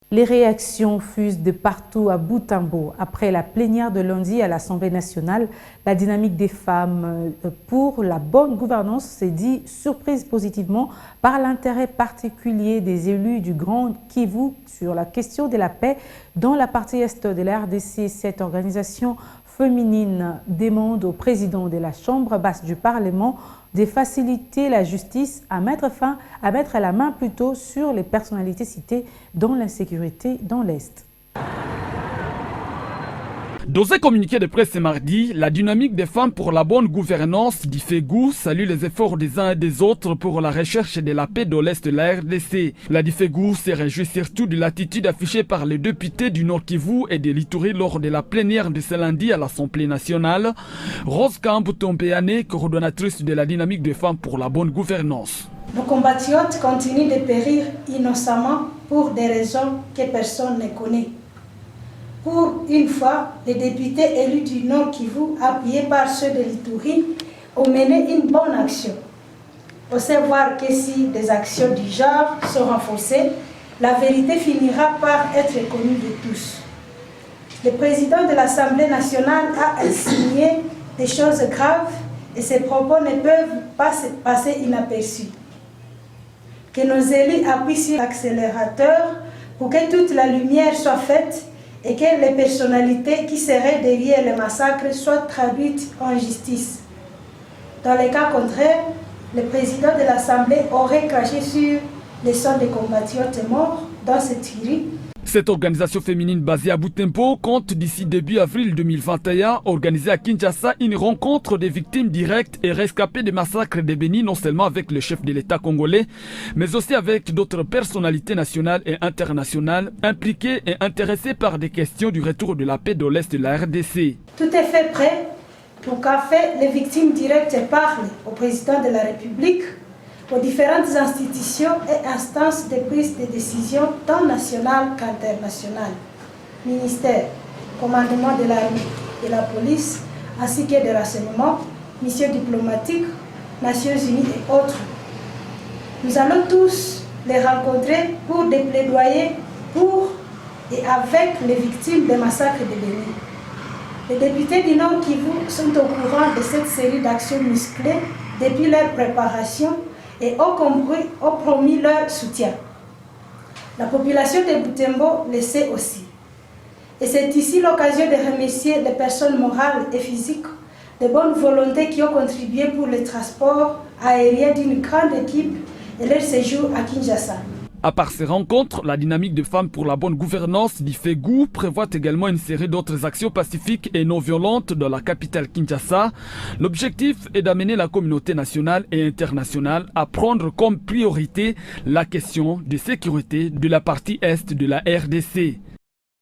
Les réactions fusent de partout à Butembo. Après la plénière de lundi à l'Assemblée nationale, la dynamique des femmes pour la bonne gouvernance s'est dit surprise positivement par l'intérêt particulier des élus du Grand Kivu sur la question de la paix dans la partie est de la RDC. Cette organisation féminine demande au président de la Chambre basse du Parlement de faciliter la justice à mettre la main plutôt sur les personnalités citées dans l'insécurité dans l'Est. Dans un communiqué de presse ce mardi, la dynamique des femmes pour la bonne gouvernance d'Ifegu salue les efforts des uns et des autres pour la recherche de la paix dans l'Est de la RDC. La d'Ifegu se réjouit surtout de l'attitude affichée par les députés du Nord Kivu et de l'Ituri lors de la plénière de ce lundi à l'Assemblée nationale. Rose Kambutompeane, coordonnatrice de la dynamique des femmes pour la bonne gouvernance. Nos compatriotes continuent de périr innocemment pour des raisons que personne ne connaît. Pour une fois, les députés élus du Nord Kivu, appuyés par ceux de l'Ituri, ont mené une bonne action. On sait voir que si des actions du genre sont renforcées, la vérité finira par être connue de tous. Le président de l'Assemblée nationale a insinué des choses graves et ses propos ne peuvent pas passer inaperçus. Que nos élus appuient sur l'accélérateur pour que toute la lumière soit faite et que les personnalités qui seraient derrière le massacre soient traduites en justice. Dans le cas contraire, le président de l'Assemblée aurait craché sur les sons des compatriotes morts dans cette tuerie. Cette organisation féminine basée à Butembo compte d'ici début avril 2021 organiser à Kinshasa une rencontre des victimes directes et rescapées des massacres de Beni, non seulement avec le chef de l'État congolais, mais aussi avec d'autres personnalités nationales et internationales impliquées et intéressées par des questions du retour de la paix dans l'Est de la RDC. Tout est fait prêt pour qu'en fait les victimes directes parlent au président de la République, aux différentes institutions et instances de prise de décision tant nationales qu'internationales, ministères, commandement de l'armée, de la police, ainsi que des renseignements, missions diplomatiques, Nations Unies et autres. Nous allons tous les rencontrer pour des plaidoyers pour et avec les victimes des massacres de Beni. Les députés du Nord Kivu sont au courant de cette série d'actions musclées depuis leur préparation et ont promis leur soutien. La population de Butembo le sait aussi. Et c'est ici l'occasion de remercier les personnes morales et physiques de bonne volonté qui ont contribué pour le transport aérien d'une grande équipe et leur séjour à Kinshasa. À part ces rencontres, la dynamique des femmes pour la bonne gouvernance d'Ifegu prévoit également une série d'autres actions pacifiques et non violentes dans la capitale Kinshasa. L'objectif est d'amener la communauté nationale et internationale à prendre comme priorité la question de sécurité de la partie est de la RDC.